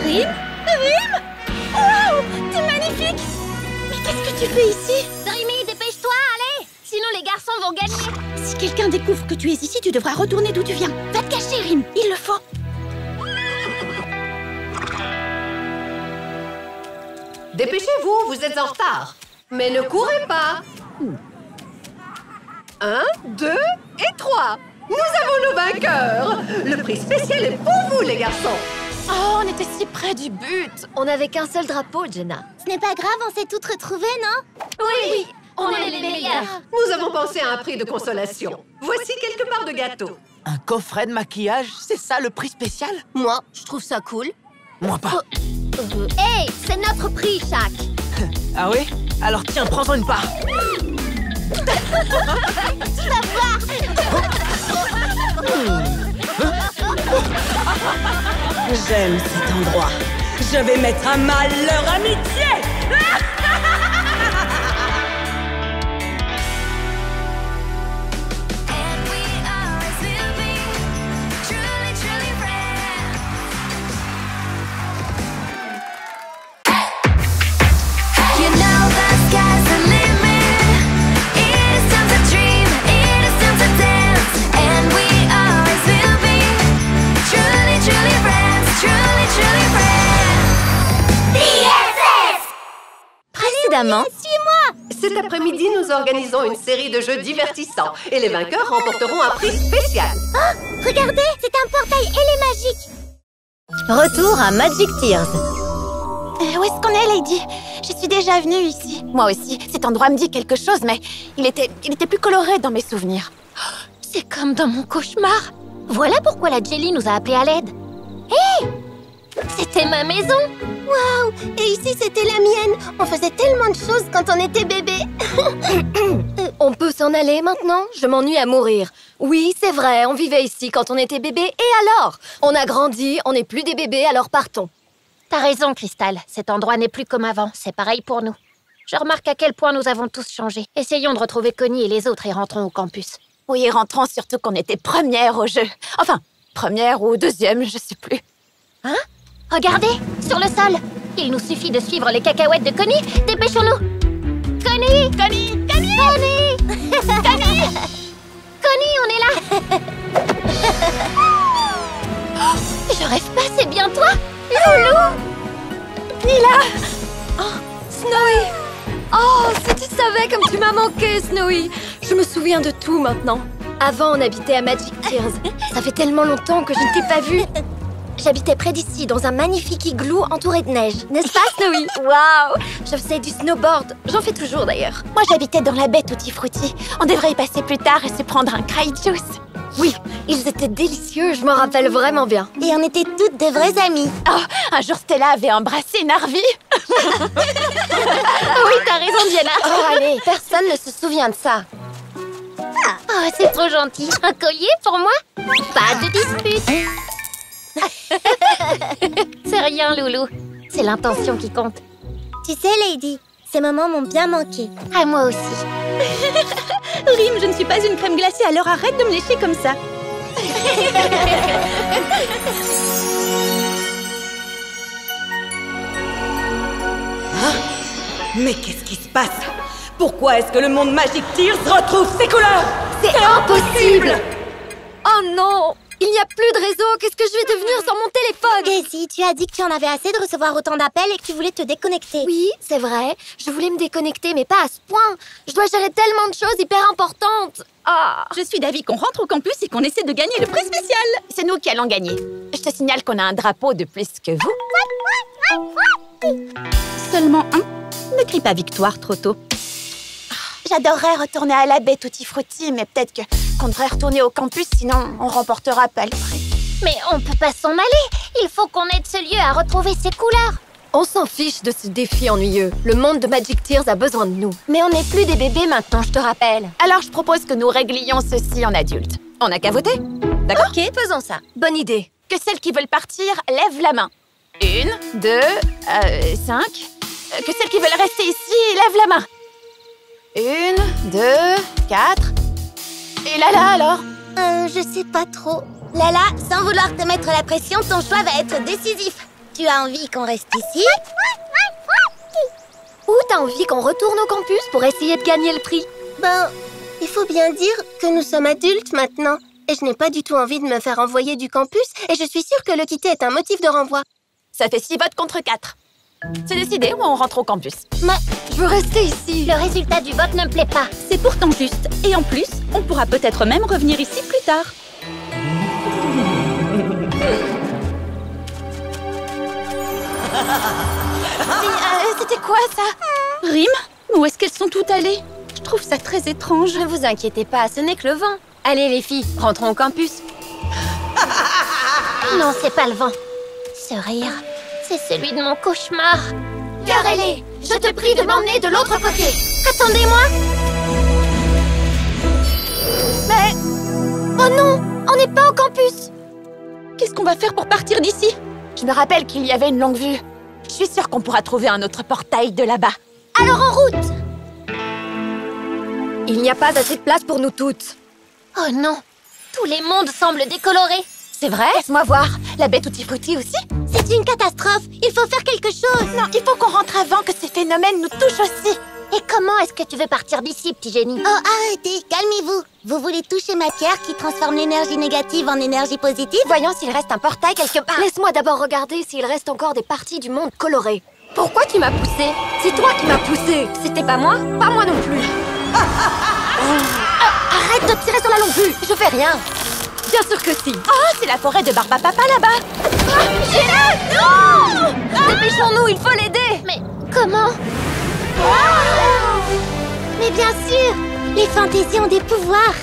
H: Rim? Rim? Wow, t'es magnifique! Mais qu'est-ce que tu fais ici?
A: Dreamy, dépêche-toi, allez! Sinon les garçons vont gagner!
H: Si quelqu'un découvre que tu es ici, tu devras retourner d'où tu viens. Va te cacher, Rim, il le faut.
D: Dépêchez-vous, vous êtes en retard. Mais ne courez pas. 1, 2 et 3. Nous avons nos vainqueurs. Le prix spécial est pour vous, les garçons.
A: Oh, on était si près du but! On n'avait qu'un seul drapeau, Jenna. Ce n'est pas grave, on s'est toutes retrouvées, non? Oui! On est les meilleurs!
D: Nous avons pensé à un prix de consolation. Voici quelques parts de gâteau.
G: Un coffret de maquillage, c'est ça le prix spécial?
A: Moi, je trouve ça cool.
G: Moi pas.
A: Hey, c'est notre prix, Shaq!
G: Ah oui? Alors tiens, prends-en une part.
A: Tu vas voir!
K: J'aime cet endroit. Je vais mettre à mal leur amitié.
B: And we always will be truly, truly friends. You know the sky's the limit. It is time to dream. It is time to dance. And we always will be truly, truly friends. Truly, truly friends. BFF!
A: Précédemment,
D: Suis-moi! Cet après-midi, nous organisons une série de jeux divertissants. Et les vainqueurs remporteront un prix spécial.
A: oh, regardez, c'est un portail ailé magique! Retour à Magic Tears.
H: Où est-ce qu'on est, Lady? Je suis déjà venue ici. Moi aussi, cet endroit me dit quelque chose, mais il était plus coloré dans mes souvenirs. C'est comme dans mon cauchemar.
A: Voilà pourquoi la Jelly nous a appelés à l'aide. Hé! C'était ma maison! Waouh! Et ici, c'était la mienne! On faisait tellement de choses quand on était bébé! On peut s'en aller maintenant? Je m'ennuie à mourir. Oui, c'est vrai, on vivait ici quand on était bébé, et alors? On a grandi, on n'est plus des bébés, alors partons. T'as raison, Crystal. Cet endroit n'est plus comme avant. C'est pareil pour nous. Je remarque à quel point nous avons tous changé. Essayons de retrouver Connie et les autres et rentrons au campus.
H: Oui, rentrons surtout qu'on était première au jeu. Enfin, première ou deuxième, je sais plus.
A: Hein? Regardez, sur le sol. Il nous suffit de suivre les cacahuètes de Connie. Dépêchons-nous. Connie! Connie! Connie! Connie! Connie! Connie, on est là. Je rêve pas, c'est bien toi? Loulou! Nila! Oh, Snowy! Oh, si tu savais comme tu m'as manqué, Snowy! Je me souviens de tout maintenant. Avant, on habitait à Magic Tears. Ça fait tellement longtemps que je ne t'ai pas vue. J'habitais près d'ici, dans un magnifique igloo entouré de neige. N'est-ce pas, Snowy? Waouh! Je faisais du snowboard. J'en fais toujours, d'ailleurs.
H: Moi, j'habitais dans la baie Tutti Frutti. On devrait y passer plus tard et se prendre un cry juice.
A: Oui, ils étaient délicieux, je m'en rappelle vraiment bien. Et on était toutes des vraies amies.
H: Oh, un jour Stella avait embrassé Narvi.
A: Oui, t'as raison, Diana. Oh, allez, personne ne se souvient de ça. Oh, c'est trop gentil. Un collier pour moi? Pas de dispute. C'est rien, Loulou. C'est l'intention qui compte. Tu sais, Lady, ces moments m'ont bien manqué. À moi aussi.
H: Rim, je ne suis pas une crème glacée, alors arrête de me lécher comme ça.
K: Mais qu'est-ce qui se passe? Pourquoi est-ce que le monde Magic Tears retrouve ses couleurs?
A: C'est impossible! Oh non! Il n'y a plus de réseau. Qu'est-ce que je vais devenir sans mon téléphone?
J: Daisy, tu as dit que tu en avais assez de recevoir autant d'appels et que tu voulais te déconnecter.
A: Oui, c'est vrai. Je voulais me déconnecter, mais pas à ce point. Je dois gérer tellement de choses hyper importantes. Ah.
H: Je suis d'avis qu'on rentre au campus et qu'on essaie de gagner le prix spécial. C'est nous qui allons gagner. Je te signale qu'on a un drapeau de plus que vous. Seulement un? Ne crie pas victoire trop tôt. J'adorerais retourner à la baie Tutti Frutti, mais peut-être qu'on devrait retourner au campus, sinon on remportera pas le prix.
J: Mais on peut pas s'en aller. Il faut qu'on aide ce lieu à retrouver ses couleurs.
A: On s'en fiche de ce défi ennuyeux. Le monde de Magic Tears a besoin de nous. Mais on n'est plus des bébés maintenant, je te rappelle.
H: Alors je propose que nous réglions ceci en adultes. On n'a qu'à voter. D'accord?
A: Ok, faisons ça. Bonne idée.
H: Que celles qui veulent partir lèvent la main. 1, 2, 5. Que celles qui veulent rester ici lèvent la main. 1, 2, 4. Et Lala alors?
J: Je sais pas trop. Lala, sans vouloir te mettre la pression, ton choix va être décisif. Tu as envie qu'on reste ici?
A: Ou t'as envie qu'on retourne au campus pour essayer de gagner le prix?
J: Ben, il faut bien dire que nous sommes adultes maintenant. Et je n'ai pas du tout envie de me faire envoyer du campus. Et je suis sûre que le quitter est un motif de renvoi.
H: Ça fait 6 votes contre 4. C'est décidé ou on rentre au campus?
J: Mais
A: je veux rester ici.
J: Le résultat du vote ne me plaît pas.
H: C'est pourtant juste. Et en plus, on pourra peut-être même revenir ici plus tard. C'était quoi ça? Rim? Où est-ce qu'elles sont toutes allées? Je trouve ça très étrange.
A: Ne vous inquiétez pas, ce n'est que le vent. Allez les filles, rentrons au campus.
J: Non, c'est pas le vent. Ce rire, c'est celui de mon cauchemar.
A: Garelé, je te prie de m'emmener de l'autre côté.
J: Attendez-moi.
A: Mais... Oh non, on n'est pas au campus.
H: Qu'est-ce qu'on va faire pour partir d'ici? Je me rappelle qu'il y avait une longue vue. Je suis sûre qu'on pourra trouver un autre portail de là-bas.
A: Alors en route! Il n'y a pas assez de place pour nous toutes.
J: Oh non, tous les mondes semblent décolorés.
H: C'est vrai? Laisse-moi voir. La baie Tutti Frutti aussi?
J: C'est une catastrophe. Il faut faire quelque chose.
H: Non, il faut qu'on rentre avant que ces phénomènes nous touchent aussi.
J: Et comment est-ce que tu veux partir d'ici, petit génie? Oh, arrêtez, calmez-vous. Vous voulez toucher ma pierre qui transforme l'énergie négative en énergie positive?
A: Voyons s'il reste un portail quelque part. Laisse-moi d'abord regarder s'il reste encore des parties du monde colorées. Pourquoi tu m'as poussé? C'est toi qui m'as poussé. C'était pas moi? Pas moi non plus. Arrête de tirer sur la longue vue. Je fais rien. Bien sûr que si.
H: Oh, c'est la forêt de Barbapapa là-bas.
A: Non! Dépêchons-nous, il faut l'aider.
J: Mais comment? Mais bien sûr, les fantaisies ont des pouvoirs.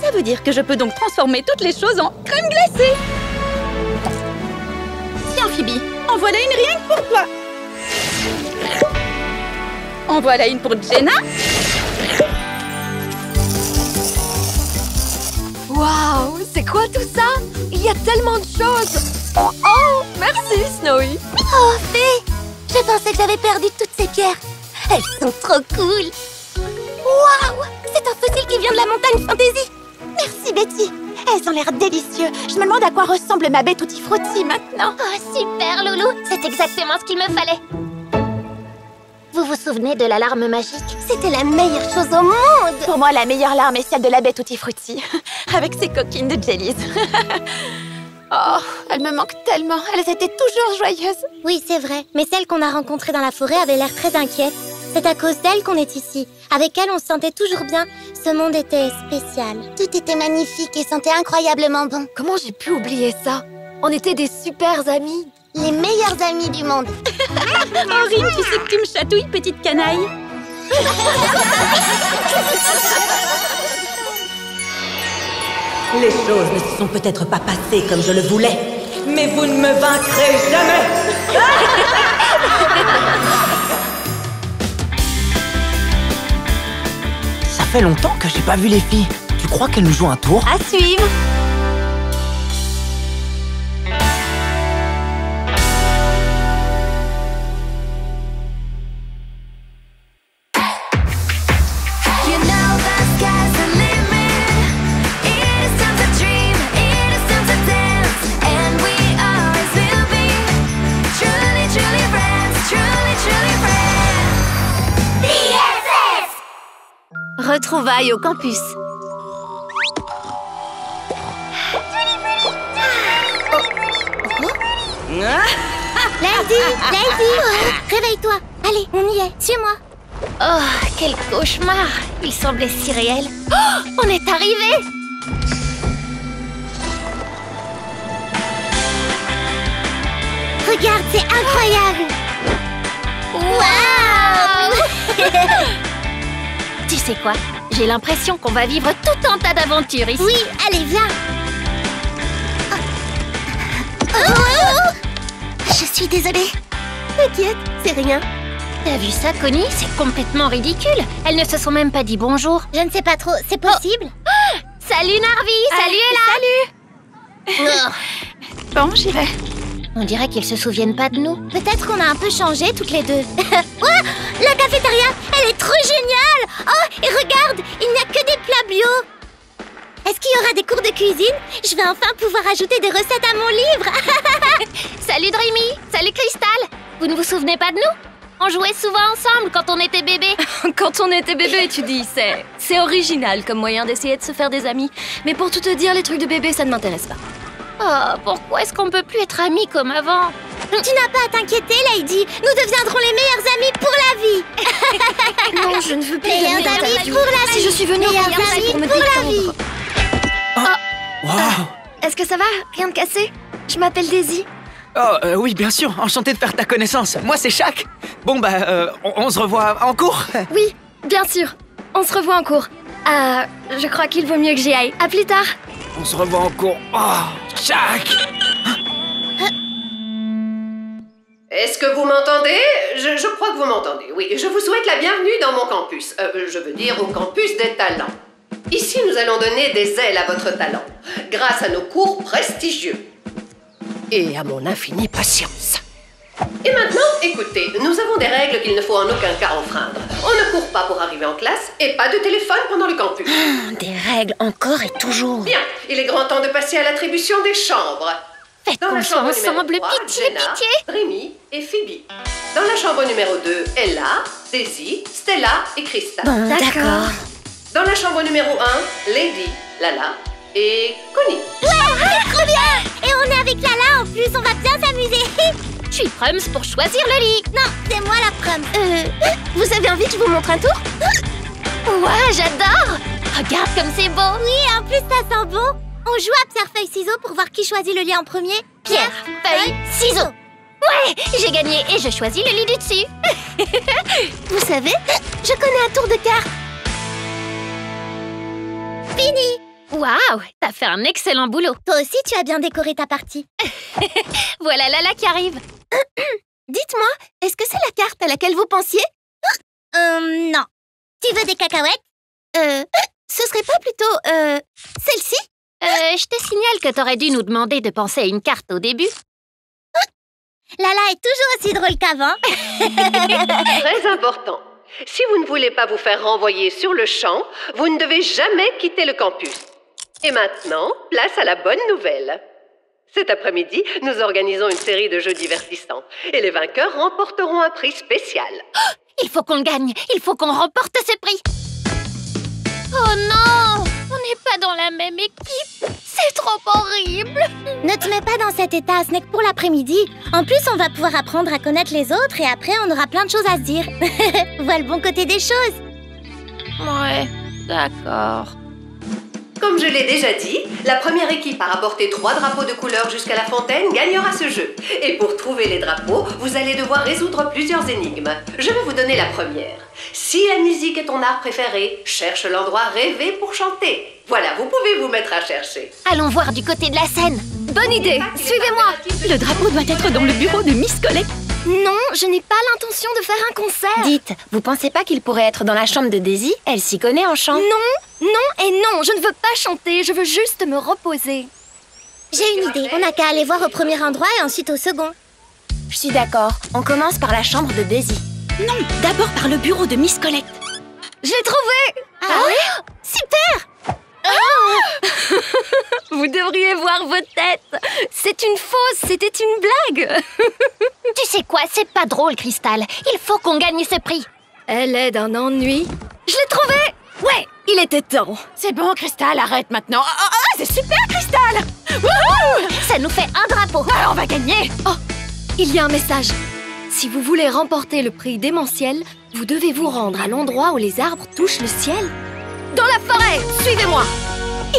H: Ça veut dire que je peux donc transformer toutes les choses en crème glacée. Tiens, Phoebe, en voilà une rien que pour toi. En voilà une pour Jenna.
A: Waouh, c'est quoi tout ça? Il y a tellement de choses. Oh, merci Snowy.
J: Oh, Fée, je pensais que j'avais perdu toutes ces pierres. Elles sont trop cool. Waouh, c'est un fossile qui vient de la montagne Fantasy.
H: Merci Betty. Elles ont l'air délicieux. Je me demande à quoi ressemble ma baie Tutti Frutti maintenant.
J: Oh, super, Loulou. C'est exactement ce qu'il me fallait. Vous vous souvenez de la larme magique? C'était la meilleure chose au monde.
H: Pour moi, la meilleure larme est celle de la baie Tutti Frutti. Avec ses coquines de jellies. Oh, elles me manquent tellement. Elles étaient toujours joyeuses.
J: Oui, c'est vrai. Mais celle qu'on a rencontrée dans la forêt avait l'air très inquiète. C'est à cause d'elle qu'on est ici. Avec elle, on se sentait toujours bien. Ce monde était spécial. Tout était magnifique et sentait incroyablement bon.
A: Comment j'ai pu oublier ça? On était des super amis.
J: Les meilleurs amis du monde.
H: Oh, Rim, tu sais que tu me chatouilles, petite canaille.
K: Les choses ne se sont peut-être pas passées comme je le voulais, mais vous ne me vaincrez jamais.
L: Ça fait longtemps que j'ai pas vu les filles. Tu crois qu'elles nous jouent un tour?
H: À suivre.
C: Retrouvailles au campus.
J: Lady, réveille-toi. Allez, on y est. Suis-moi.
A: Oh, quel cauchemar! Il semblait si réel. Oh, on est arrivé!
J: Regarde, c'est incroyable. Waouh.
A: Tu sais quoi? J'ai l'impression qu'on va vivre tout un tas d'aventures ici.
J: Oui, allez, viens. Oh. Je suis désolée.
A: T'inquiète, c'est rien. T'as vu ça, Connie? C'est complètement ridicule. Elles ne se sont même pas dit bonjour.
J: Je ne sais pas trop, c'est possible?
A: Salut Narvi! Salut Ella! Salut!
H: Bon, j'y vais.
A: On dirait qu'ils se souviennent pas de nous.
J: Peut-être qu'on a un peu changé toutes les deux. Oh, la cafétéria, elle est trop géniale! Oh, et regarde, il n'y a que des plats bio. Est-ce qu'il y aura des cours de cuisine? Je vais enfin pouvoir ajouter des recettes à mon livre.
A: Salut Dreamy! Salut Crystal! Vous ne vous souvenez pas de nous? On jouait souvent ensemble quand on était bébé.
F: Quand on était bébé, tu dis, c'est original comme moyen d'essayer de se faire des amis. Mais pour tout te dire, les trucs de bébé, ça ne m'intéresse pas.
A: Oh, pourquoi est-ce qu'on peut plus être amis comme avant?
J: Tu n'as pas à t'inquiéter, Lady. Nous deviendrons les meilleurs amis pour la vie.
F: Non, je ne veux plus
J: meilleurs amis pour la vie.
F: Si je suis venue
J: meilleurs
F: rien, c'est
J: amis
F: pour me
J: pour la
F: détendre.
J: vie.
L: Waouh!
F: Est-ce que ça va? Rien de cassé? Je m'appelle Daisy.
L: Oh, oui, bien sûr, enchanté de faire ta connaissance. Moi, c'est Shaq. Bon, on se revoit en cours.
F: Oui, bien sûr. On se revoit en cours. Je crois qu'il vaut mieux que j'y aille. À plus tard.
L: On se revoit en cours. Oh, Shaq!
D: Est-ce que vous m'entendez? Je crois que vous m'entendez, oui. Je vous souhaite la bienvenue dans mon campus. Je veux dire au campus des talents. Ici, nous allons donner des ailes à votre talent, grâce à nos cours prestigieux. Et à mon infinie patience. Et maintenant, écoutez, nous avons des règles qu'il ne faut en aucun cas enfreindre. On ne court pas pour arriver en classe et pas de téléphone pendant le campus.
A: Des règles encore et toujours.
D: Bien, il est grand temps de passer à l'attribution des chambres.
A: Faites qu'on soit ensemble, pitié, pitié.
D: Rémi et Phoebe. Dans la chambre numéro 2, Ella, Daisy, Stella et Crystal.
A: Bon, d'accord.
D: Dans la chambre numéro 1, Lady, Lala et Connie.
J: Ouais, trop bien. Et on est avec Lala en plus, on va bien s'amuser.
A: Je suis Prums pour choisir le lit.
J: Non, c'est moi la Prums.
A: Vous avez envie que je vous montre un tour? Ouais, j'adore. Regarde comme c'est beau.
J: Oui, en plus ça sent bon. On joue à pierre-feuille-ciseaux pour voir qui choisit le lit en premier.
A: Pierre, feuille, ciseaux. Ouais, j'ai gagné et je choisis le lit du dessus.
J: Vous savez, je connais un tour de cartes. Fini.
A: Waouh, t'as fait un excellent boulot.
J: Toi aussi, tu as bien décoré ta partie.
A: Voilà Lala qui arrive.
J: Dites-moi, est-ce que c'est la carte à laquelle vous pensiez? Non. Tu veux des cacahuètes? Ce serait pas plutôt, celle-ci?
A: Je te signale que t'aurais dû nous demander de penser à une carte au début.
J: Lala est toujours aussi drôle qu'avant.
D: Très important. Si vous ne voulez pas vous faire renvoyer sur le champ, vous ne devez jamais quitter le campus. Et maintenant, place à la bonne nouvelle. Cet après-midi, nous organisons une série de jeux divertissants. Et les vainqueurs remporteront un prix spécial.
A: Oh, il faut qu'on le gagne. Il faut qu'on remporte ce prix. Oh non! On n'est pas dans la même équipe. C'est trop horrible.
J: Ne te mets pas dans cet état, ce n'est que pour l'après-midi. En plus, on va pouvoir apprendre à connaître les autres et après, on aura plein de choses à se dire. Vois le bon côté des choses.
A: Ouais, d'accord.
D: Comme je l'ai déjà dit, la première équipe à rapporter 3 drapeaux de couleur jusqu'à la fontaine gagnera ce jeu. Et pour trouver les drapeaux, vous allez devoir résoudre plusieurs énigmes. Je vais vous donner la première. Si la musique est ton art préféré, cherche l'endroit rêvé pour chanter. Voilà, vous pouvez vous mettre à chercher.
A: Allons voir du côté de la scène. Bonne idée, suivez-moi.
H: Le drapeau doit être dans le bureau de Miss Colette.
F: Non, je n'ai pas l'intention de faire un concert.
A: Dites, vous pensez pas qu'il pourrait être dans la chambre de Daisy? Elle s'y connaît en chant.
F: Non, et non, je ne veux pas chanter, je veux juste me reposer.
J: J'ai une idée, on n'a qu'à aller voir au premier endroit et ensuite au second.
A: Je suis d'accord, on commence par la chambre de Daisy.
H: Non, d'abord par le bureau de Miss Colette.
F: Je l'ai trouvé!
J: Ah oui? Super!
F: Vous devriez voir vos têtes. C'est une fausse, c'était une blague.
A: Tu sais quoi, c'est pas drôle, Crystal. Il faut qu'on gagne ce prix.
F: Elle est d'un ennui. Je l'ai trouvé! Ouais, il était temps.
H: C'est bon, Crystal, arrête maintenant. Ah, c'est super, Crystal!
J: Ça nous fait un drapeau.
A: On va gagner. Oh, il y a un message. Si vous voulez remporter le prix démentiel, vous devez vous rendre à l'endroit où les arbres touchent le ciel. Dans la forêt, suivez-moi.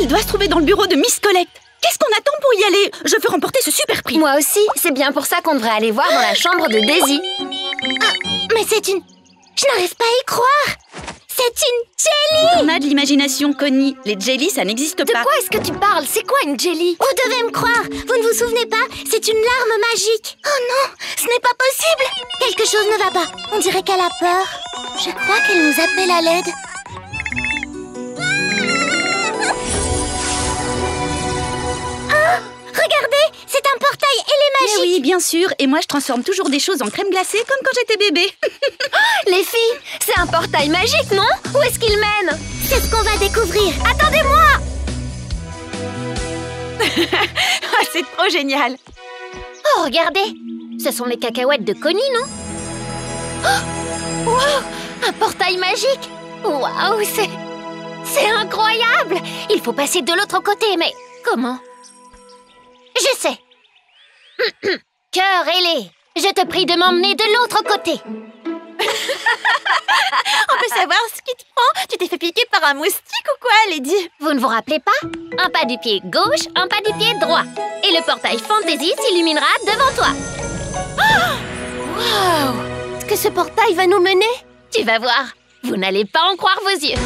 H: Il doit se trouver dans le bureau de Miss Collect. Qu'est-ce qu'on attend pour y aller? Je veux remporter ce super prix.
A: Moi aussi, c'est bien pour ça qu'on devrait aller voir dans la chambre de Daisy.
J: Mais c'est une... Je n'arrive pas à y croire. C'est une jelly.
H: On a de l'imagination, Connie. Les jellies, ça n'existe pas.
A: De quoi est-ce que tu parles? C'est quoi une jelly?
J: Vous devez me croire. Vous ne vous souvenez pas? C'est une larme magique. Oh non, ce n'est pas possible. Quelque chose ne va pas. On dirait qu'elle a peur. Je crois qu'elle nous appelle à l'aide. Regardez, c'est un portail et les magiques.
H: Mais oui, bien sûr. Et moi, je transforme toujours des choses en crème glacée comme quand j'étais bébé.
A: Les filles, c'est un portail magique, non? Où est-ce qu'il mène?
J: C'est ce qu'on va découvrir.
A: Attendez-moi!
H: C'est trop génial.
J: Oh, regardez. Ce sont les cacahuètes de Connie, non?
A: Oh, wow, un portail magique. Waouh, c'est incroyable. Il faut passer de l'autre côté, mais comment?
J: Je sais. Cœur ailé, je te prie de m'emmener de l'autre côté.
H: On peut savoir ce qui te prend? Tu t'es fait piquer par un moustique ou quoi, Lady?
J: Vous ne vous rappelez pas? Un pas du pied gauche, un pas du pied droit. Et le portail Fantasy s'illuminera devant toi.
A: Waouh! Est-ce que ce portail va nous mener?
J: Tu vas voir, vous n'allez pas en croire vos yeux.